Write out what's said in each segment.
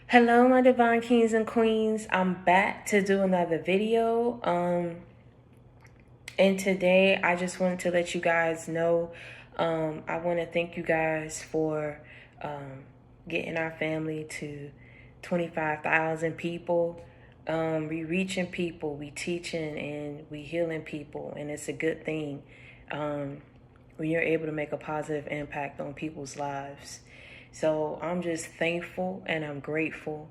Hello, my divine kings and queens. I'm back to do another video. And today I just wanted to let you guys know, I want to thank you guys for getting our family to 25,000 people. We reaching people, we teaching, and we healing people, and it's a good thing when you're able to make a positive impact on people's lives. So I'm just thankful and I'm grateful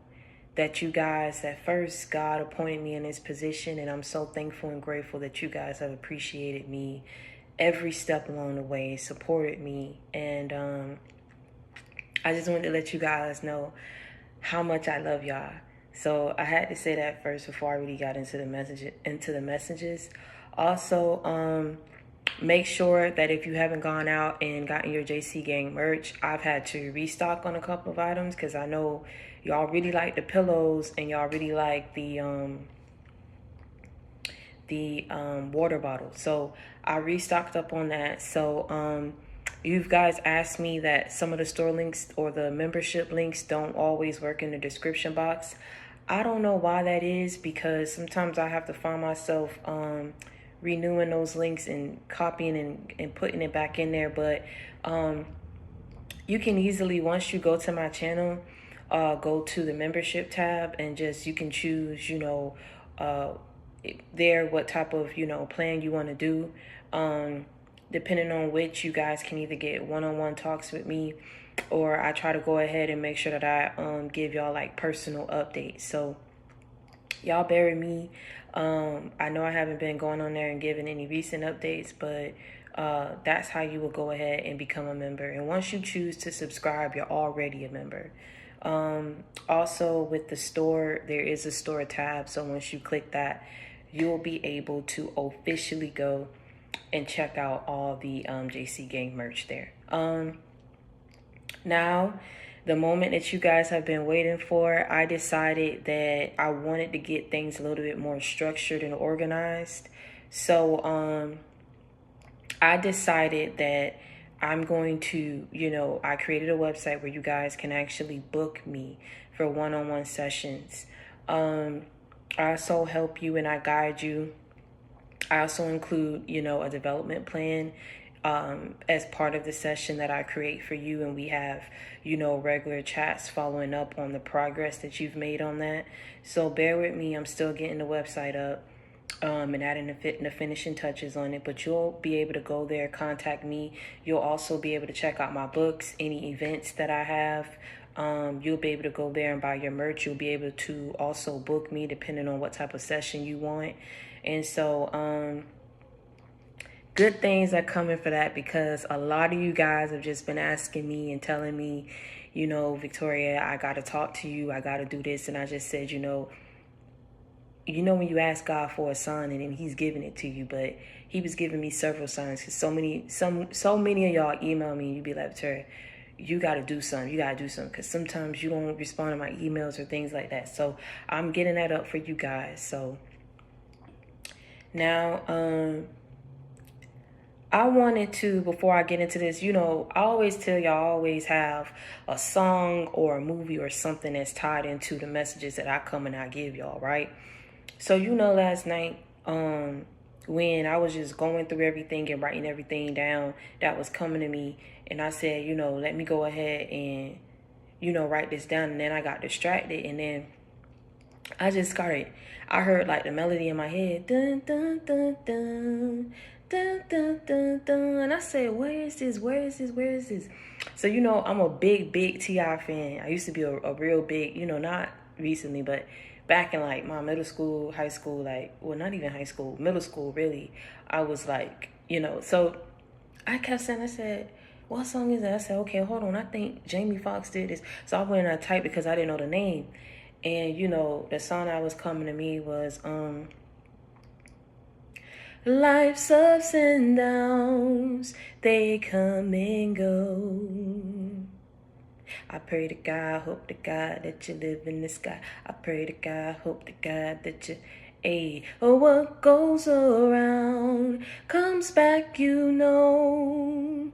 that you guys, that first God appointed me in this position, and I'm so thankful and grateful that you guys have appreciated me every step along the way, supported me, and I just wanted to let you guys know how much I love y'all. So I had to say that first before I really got into the messages. Also, make sure that if you haven't gone out and gotten your JC Gang merch, I've had to restock on a couple of items because I know y'all really like the pillows and y'all really like the water bottle. So I restocked up on that. So you guys asked me that some of the store links or the membership links don't always work in the description box. I don't know why that is, because sometimes I have to find myself renewing those links and copying and putting it back in there. But you can easily, once you go to my channel, go to the membership tab and just, you can choose, there what type of, plan you want to do. Depending on which, you guys can either get one-on-one talks with me, or I try to go ahead and make sure that I give y'all like personal updates. So y'all bear with me. I know I haven't been going on there and giving any recent updates, but that's how you will go ahead and become a member. And once you choose to subscribe, you're already a member. Also with the store, there is a store tab. So once you click that, you'll be able to officially go and check out all the JC Gang merch there. Now, the moment that you guys have been waiting for, I decided that I wanted to get things a little bit more structured and organized. So I decided that I'm going to, I created a website where you guys can actually book me for one-on-one sessions. I also help you and I guide you. I also include, a development plan as part of the session that I create for you. And we have, regular chats following up on the progress that you've made on that. So bear with me. I'm still getting the website up and adding the finishing touches on it. But you'll be able to go there, contact me. You'll also be able to check out my books, any events that I have. You'll be able to go there and buy your merch. You'll be able to also book me depending on what type of session you want. And so good things are coming for that, because a lot of you guys have just been asking me and telling me, Victoria, I got to talk to you. I got to do this. And I just said, when you ask God for a sign and then he's giving it to you, but he was giving me several signs, because so many of y'all email me and you be like, Victoria, you got to do something. You got to do something, because sometimes you don't respond to my emails or things like that. So I'm getting that up for you guys. So now, I wanted to, before I get into this, I always tell y'all, I always have a song or a movie or something that's tied into the messages that I come and I give y'all, right? So, last night, when I was just going through everything and writing everything down that was coming to me, and I said, let me go ahead and, write this down. And then I got distracted, and then I just started, I heard like the melody in my head, dun, dun, dun, dun, dun, dun, dun, dun. And I said, where is this? So, I'm a big T.I. fan. I used to be a real big, not recently, but back in like my middle school, high school, not even high school, middle school, really. I was like, so I kept saying, I said, what song is that? I said, okay, hold on. I think Jamie Foxx did this. So I went and I typed because I didn't know the name. And, the song that was coming to me was, life's ups and downs, they come and go. I pray to God, hope to God that you live in the sky. I pray to God, hope to God that you, what goes around comes back, And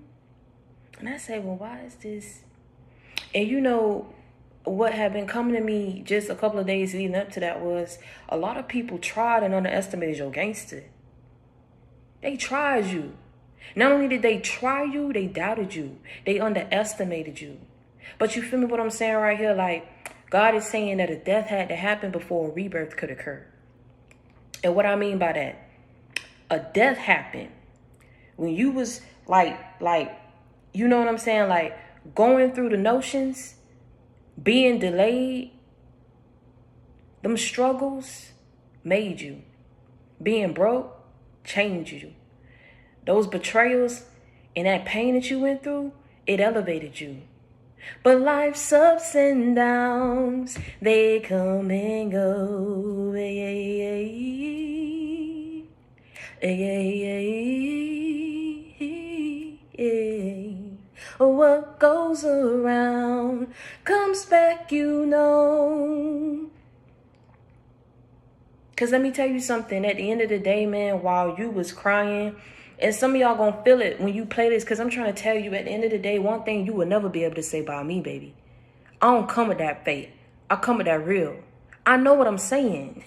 I say, well, why is this? And what had been coming to me just a couple of days leading up to that was a lot of people tried and underestimated your gangster. They tried you. Not only did they try you, they doubted you. They underestimated you. But you feel me what I'm saying right here? Like, God is saying that a death had to happen before a rebirth could occur. And what I mean by that, a death happened when you was like, you know what I'm saying? Like, going through the notions, being delayed, them struggles made you. Being broke changed you. Those betrayals and that pain that you went through, it elevated you. But life's ups and downs, they come and go. What goes around comes back, you know. Because let me tell you something. At the end of the day, man, while you was crying, and some of y'all gonna feel it when you play this, because I'm trying to tell you, at the end of the day, one thing you will never be able to say about me, baby. I don't come with that fake. I come with that real. I know what I'm saying.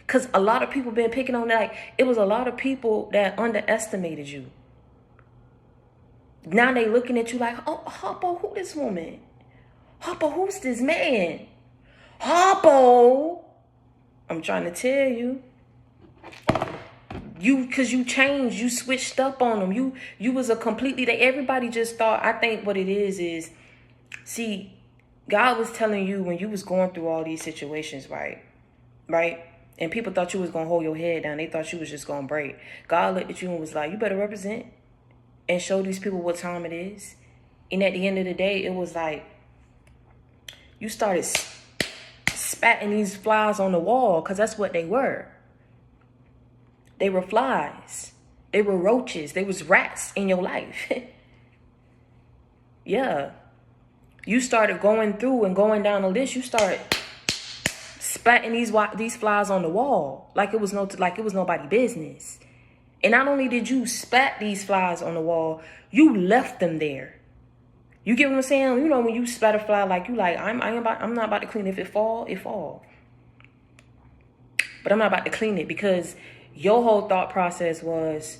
Because a lot of people been picking on that. Like, it was a lot of people that underestimated you. Now they looking at you like, oh, Harpo, who this woman? Harpo, who's this man? Harpo, I'm trying to tell you. Because you changed, you switched up on them. You was a completely, everybody just thought, I think what it is, see, God was telling you when you was going through all these situations, right? And people thought you was going to hold your head down. They thought you was just going to break. God looked at you and was like, you better represent and show these people what time it is. And at the end of the day, it was like, you started spatting these flies on the wall, because that's what they were. They were flies. They were roaches. They was rats in your life. Yeah. You started going through and going down the list. You started spatting these flies on the wall like it was nobody's business. And not only did you spat these flies on the wall, you left them there. You get what I'm saying? You know, when you spat a fly, like, you like, I'm not about to clean it. If it fall, it fall. But I'm not about to clean it, because your whole thought process was,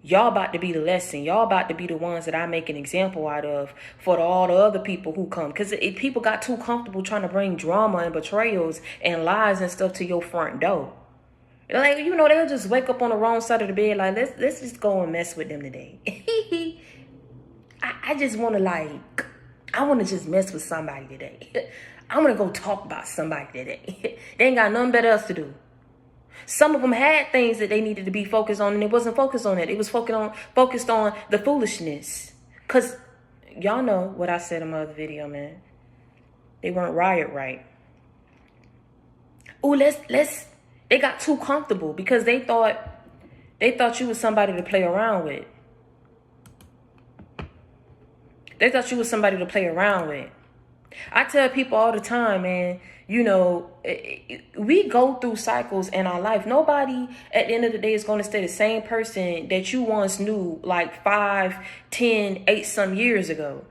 y'all about to be the lesson. Y'all about to be the ones that I make an example out of for all the other people who come. Because people got too comfortable trying to bring drama and betrayals and lies and stuff to your front door. Like, you know, they'll just wake up on the wrong side of the bed. Like, let's just go and mess with them today. I just want to, I want to just mess with somebody today. I want to go talk about somebody today. They ain't got nothing better else to do. Some of them had things that they needed to be focused on, and it wasn't focused on it. It was focused on the foolishness. Because y'all know what I said in my other video, man. They weren't riot right. Ooh, they got too comfortable because they thought you was somebody to play around with. They thought you was somebody to play around with. I tell people all the time, man, you know, we go through cycles in our life. Nobody at the end of the day is going to stay the same person that you once knew like 5, 10, 8 some years ago.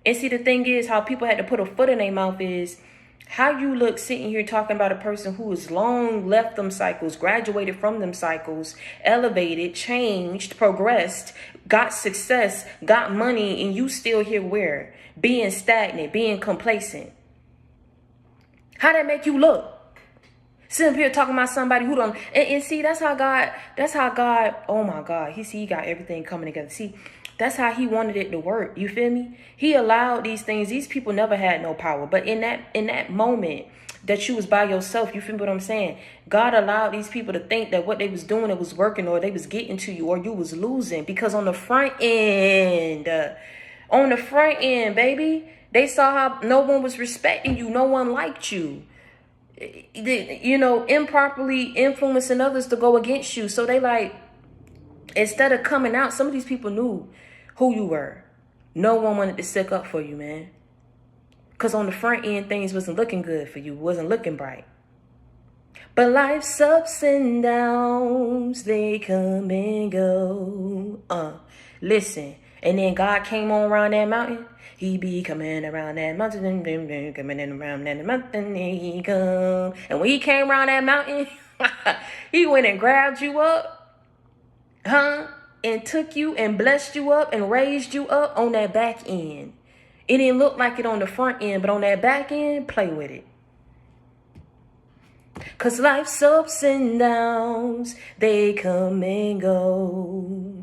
And see, the thing is, how people had to put a foot in their mouth is how you look sitting here talking about a person who has long left them cycles, graduated from them cycles, elevated, changed, progressed, got success, got money, and you still here where? Being stagnant, being complacent. How that make you look? Sitting up here talking about somebody who don't, and see, that's how God, oh my God, he got everything coming together. See, that's how he wanted it to work. You feel me? He allowed these things. These people never had no power. But in that moment that you was by yourself, you feel what I'm saying? God allowed these people to think that what they was doing, it was working, or they was getting to you, or you was losing. Because on the front end, baby, they saw how no one was respecting you. No one liked you. You know, improperly influencing others to go against you. So they like, instead of coming out, some of these people knew who you were. No one wanted to stick up for you, man. Because on the front end, things wasn't looking good for you. Wasn't looking bright. But life's ups and downs, they come and go. Listen. And then God came on around that mountain. He be coming around that mountain, coming in around that mountain, he come. And when he came around that mountain, he went and grabbed you up, and took you and blessed you up and raised you up on that back end. It didn't look like it on the front end, but on that back end, play with it. Cause life's ups and downs, they come and go.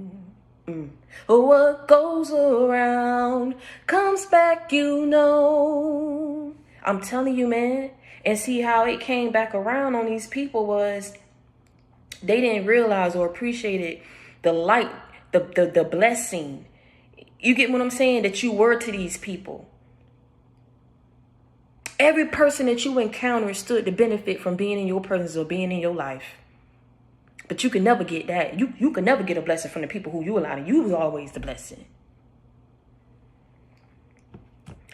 What goes around comes back, you know. I'm telling you, man. And see how it came back around on these people was they didn't realize or appreciate it, the light, the blessing. You get what I'm saying? That you were to these people. Every person that you encountered stood to benefit from being in your presence or being in your life. But you can never get that. You can never get a blessing from the people who you allowed. You was always the blessing.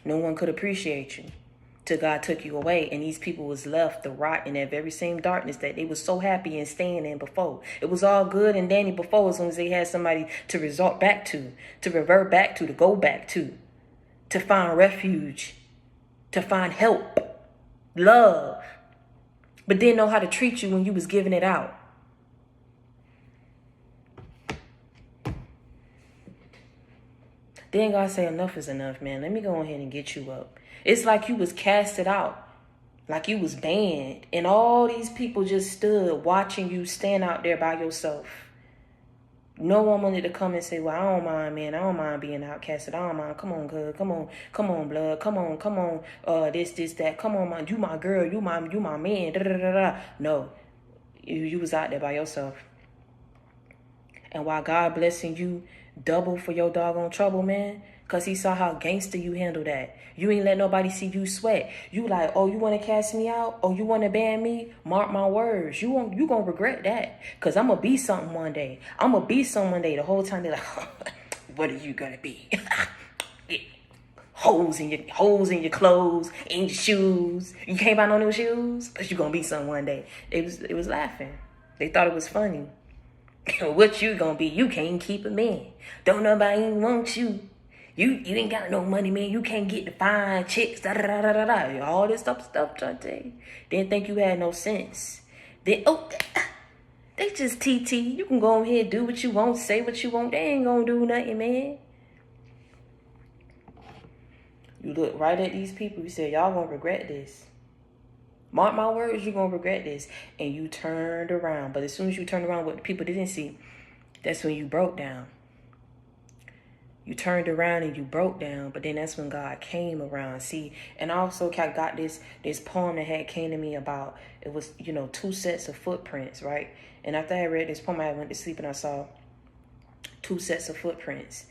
No one could appreciate you till God took you away. And these people was left to rot in that very same darkness that they was so happy in staying in before. It was all good and dandy before as long as they had somebody to resort back to revert back to go back to find refuge, to find help, love. But didn't know how to treat you when you was giving it out. Then God say enough is enough, man. Let me go ahead and get you up. It's like you was casted out, like you was banned. And all these people just stood watching you stand out there by yourself. No one wanted to come and say, well, I don't mind, man. I don't mind being outcasted. I don't mind. Come on, good. Come on, blood. Come on. This, that. Come on, man. You my girl. You my man. Da, da, da, da. No, you was out there by yourself. And while God blessing you double for your doggone trouble, man, because he saw how gangster you handle that. You ain't let nobody see you sweat. You like, oh, you want to cast me out? Oh, you want to ban me? Mark my words. You going to regret that. Because I'm going to be something one day. I'm going to be someone one day. The whole time they're like, what are you going to be? Holes in your clothes, in your shoes. You can't buy no new shoes because you're going to be something one day. It was laughing. They thought it was funny. What you gonna be? You can't keep a man. Don't nobody want you. You ain't got no money, man. You can't get the fine chicks. Da, da, da, da, da. All this stuff trying to tell you. Didn't think you had no sense. Then they just TT. You can go ahead, do what you want, say what you want. They ain't gonna do nothing, man. You look right at these people. You say, y'all gonna regret this. Mark my words, you're going to regret this. And you turned around. But as soon as you turned around, what the people didn't see, that's when you broke down. You turned around and you broke down. But then that's when God came around. See, and I also got this poem that came to me about, it was, 2 sets of footprints, right? And after I read this poem, I went to sleep and I saw 2 sets of footprints.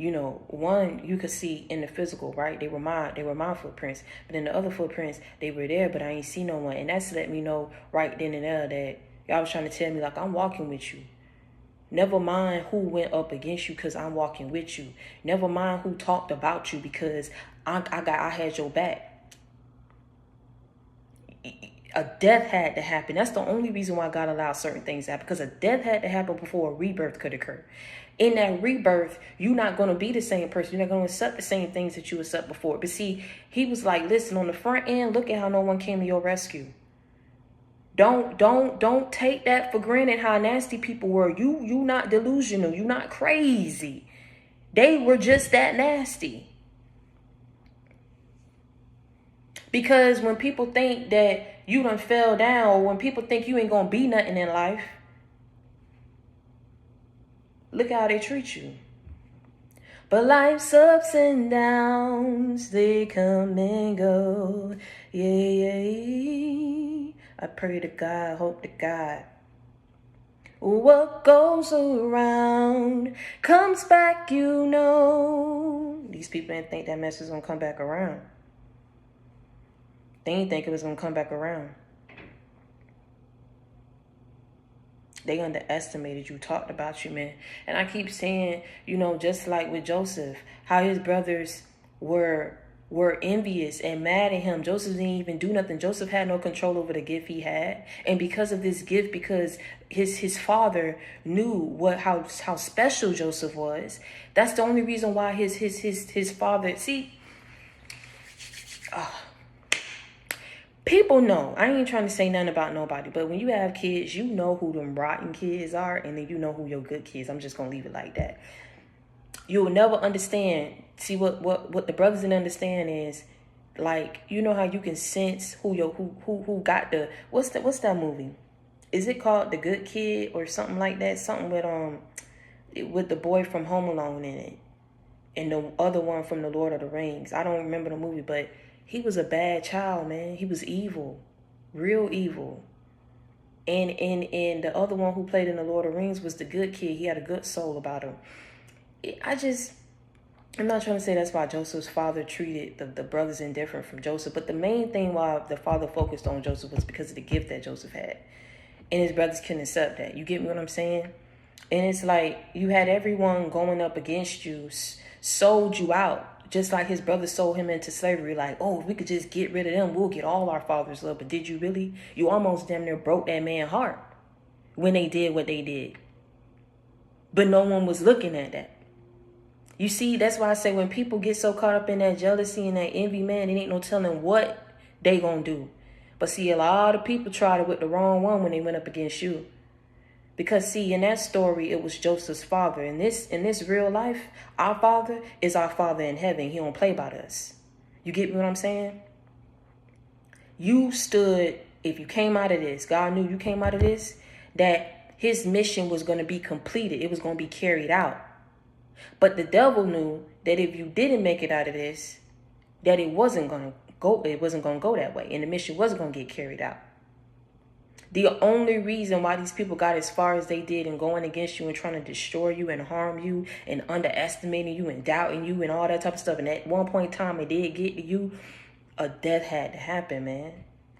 One you could see in the physical, right? They were my footprints. But then the other footprints, they were there, but I ain't see no one. And that's let me know right then and there that y'all was trying to tell me, like, I'm walking with you. Never mind who went up against you because I'm walking with you. Never mind who talked about you because I had your back. A death had to happen. That's the only reason why God allowed certain things to happen, because a death had to happen before a rebirth could occur. In that rebirth, you're not going to be the same person. You're not going to accept the same things that you accept before. But see, he was like, listen, on the front end, look at how no one came to your rescue. Don't take that for granted how nasty people were. You not delusional. You not crazy. They were just that nasty. Because when people think that you done fell down, or when people think you ain't going to be nothing in life, look how they treat you. But life's ups and downs, they come and go. Yeah. I pray to God, hope to God. What goes around comes back, These people didn't think that mess was going to come back around. They didn't think it was going to come back around. They underestimated you, talked about you, man. And I keep saying, just like with Joseph, how his brothers were were envious and mad at him. Joseph didn't even do nothing. Joseph had no control over the gift he had. And because of this gift, because his father knew how special Joseph was, that's the only reason why his father, see, people know. I ain't trying to say nothing about nobody, but when you have kids, you know who them rotten kids are, and then you know who your good kids. I'm just gonna leave it like that. You will never understand. See, what the brothers didn't understand is, like, you know how you can sense who got the what's that movie? Is it called The Good Kid or something like that? Something with the boy from Home Alone in it, and the other one from The Lord of the Rings. I don't remember the movie, but he was a bad child, man. He was evil, real evil. And the other one who played in The Lord of the Rings was the good kid. He had a good soul about him. I'm not trying to say that's why Joseph's father treated the brothers indifferent from Joseph, but the main thing why the father focused on Joseph was because of the gift that Joseph had. And his brothers couldn't accept that. You get me what I'm saying? And it's like you had everyone going up against you, sold you out, just like his brothers sold him into slavery. Like, oh, if we could just get rid of them, we'll get all our father's love. But did you really? You almost damn near broke that man's heart when they did what they did. But no one was looking at that. You see, that's why I say when people get so caught up in that jealousy and that envy, man, it ain't no telling what they gonna do. But see, a lot of people tried it with the wrong one when they went up against you. Because see, in that story, it was Joseph's father. In this real life, our father is our father in heaven. He don't play about us. You get what I'm saying? You stood, if you came out of this, God knew you came out of this, that his mission was going to be completed. It was going to be carried out. But the devil knew that if you didn't make it out of this, that it wasn't going to go that way. And the mission wasn't going to get carried out. The only reason why these people got as far as they did and going against you and trying to destroy you and harm you and underestimating you and doubting you and all that type of stuff. And at one point in time, it did get to you. A death had to happen, man.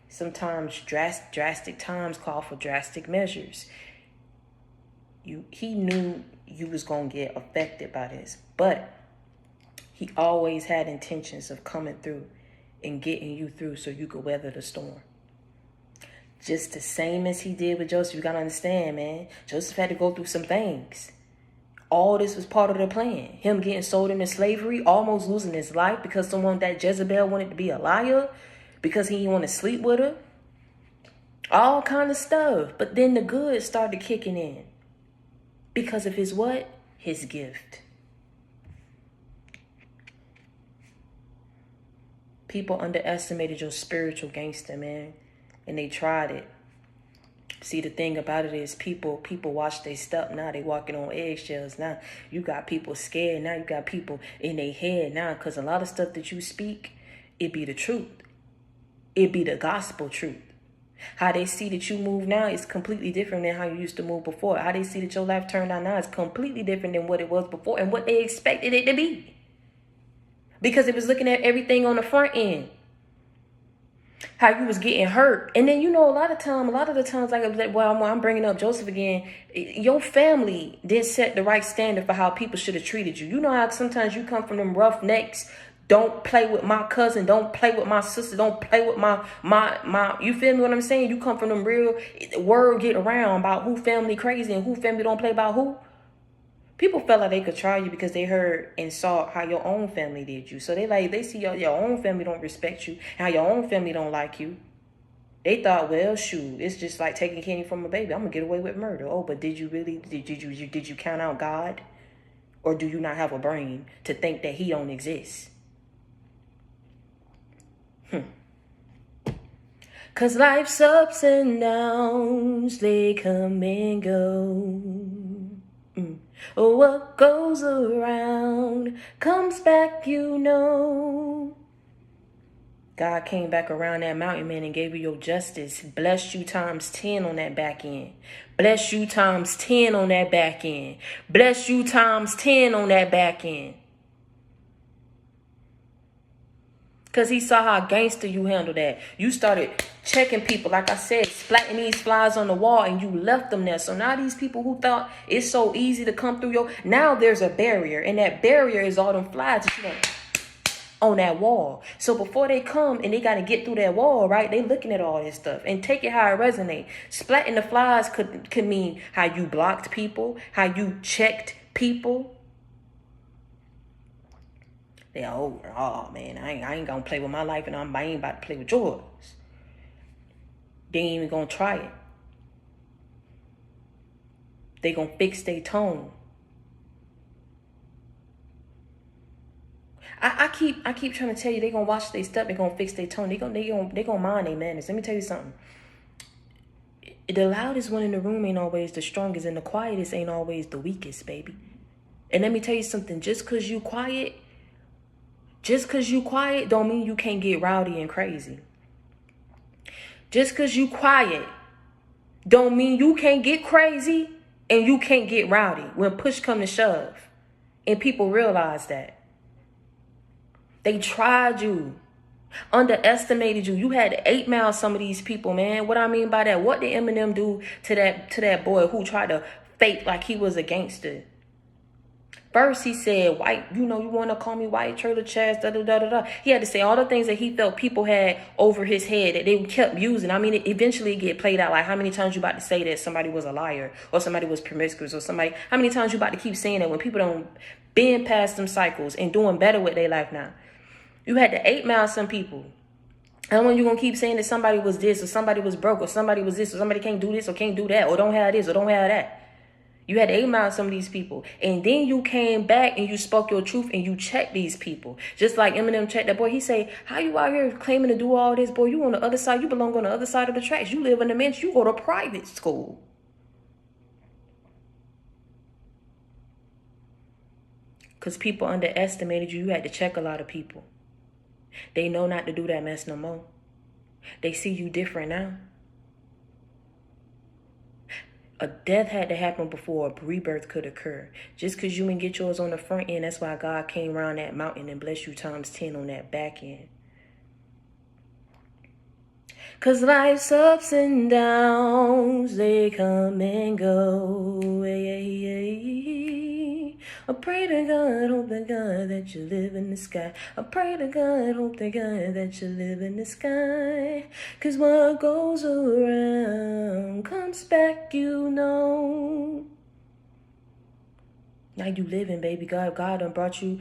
Sometimes drastic times call for drastic measures. He knew you was going to get affected by this, but he always had intentions of coming through and getting you through so you could weather the storm. Just the same as he did with Joseph. You got to understand, man. Joseph had to go through some things. All this was part of the plan. Him getting sold into slavery, almost losing his life because someone that Jezebel wanted to be a liar, because he didn't want to sleep with her. All kind of stuff. But then the good started kicking in. Because of his what? His gift. People underestimated your spiritual gangster, man. And they tried it. See, the thing about it is people watch their step now. They walking on eggshells now. You got people scared now. You got people in their head now. Because a lot of stuff that you speak, it be the truth. It be the gospel truth. How they see that you move now is completely different than how you used to move before. How they see that your life turned out now is completely different than what it was before and what they expected it to be. Because it was looking at everything on the front end. How you was getting hurt. And then, you know, a lot of the times, like, well, I'm bringing up Joseph again. Your family didn't set the right standard for how people should have treated you. You know how sometimes you come from them roughnecks. Don't play with my cousin. Don't play with my sister. Don't play with my, you feel me what I'm saying? You come from them real, word get around about who family crazy and who family don't play about who. People felt like they could try you because they heard and saw how your own family did you. So they see your own family don't respect you, and how your own family don't like you. They thought, well, shoot, it's just like taking candy from a baby. I'm gonna get away with murder. Oh, but did you really? Did you count out God, or do you not have a brain to think that He don't exist? 'Cause life's ups and downs, they come and go. Oh, what goes around comes back, you know. God came back around that mountain, man, and gave you your justice. Blessed you times 10 on that back end. Bless you times 10 on that back end. Bless you times 10 on that back end. Because He saw how gangster you handled that. You started checking people, like I said, splatting these flies on the wall, and you left them there. So now these people who thought it's so easy to come through now there's a barrier. And that barrier is all them flies that you done on that wall. So before they come and they got to get through that wall, right, they looking at all this stuff and take it how it resonates. Splatting the flies could mean how you blocked people, how you checked people. They oh man, I ain't gonna play with my life, and I ain't about to play with yours. They ain't even gonna try it. They gonna fix their tone. I keep trying to tell you, they gonna watch their stuff. They gonna fix their tone. They gonna mind their manners. Let me tell you something. The loudest one in the room ain't always the strongest, and the quietest ain't always the weakest, baby. And let me tell you something. Just cause you quiet don't mean you can't get rowdy and crazy. Just cause you quiet don't mean you can't get crazy and you can't get rowdy when push come to shove. And people realize that. They tried you, underestimated you. You had to 8-mile some of these people, man. What I mean by that, what did Eminem do to that boy who tried to fake like he was a gangster? First, he said, white, you want to call me white, trailer chest, da-da-da-da-da. He had to say all the things that he felt people had over his head that they kept using. I mean, it eventually get played out. Like, how many times you about to say that somebody was a liar or somebody was promiscuous or somebody, how many times you about to keep saying that when people don't bend past them cycles and doing better with their life now? You had to 8-mile some people. And when you going to keep saying that somebody was this or somebody was broke or somebody was this or somebody can't do this or can't do that or don't have this or don't have that. You had to 8-mile some of these people. And then you came back and you spoke your truth and you checked these people. Just like Eminem checked that boy. He say, how you out here claiming to do all this? Boy, you on the other side. You belong on the other side of the tracks. You live in the mansion. You go to private school. Because people underestimated you. You had to check a lot of people. They know not to do that mess no more. They see you different now. A death had to happen before a rebirth could occur. Just because you didn't get yours on the front end, that's why God came around that mountain and blessed you times 10 on that back end. Because life's ups and downs, they come and go. I pray to God, hope to God that you live in the sky. I pray to God, hope to God that you live in the sky. Cause what goes around comes back, Now you living, baby. God brought you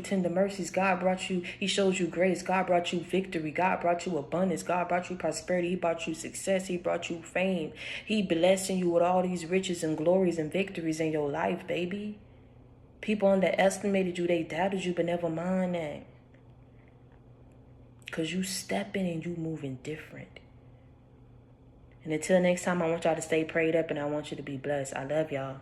tender mercies. God brought you, he showed you grace. God brought you victory. God brought you abundance. God brought you prosperity. He brought you success. He brought you fame. He blessing you with all these riches and glories and victories in your life, baby. People underestimated you. They doubted you, but never mind that. Because you stepping and you moving different. And until next time, I want y'all to stay prayed up and I want you to be blessed. I love y'all.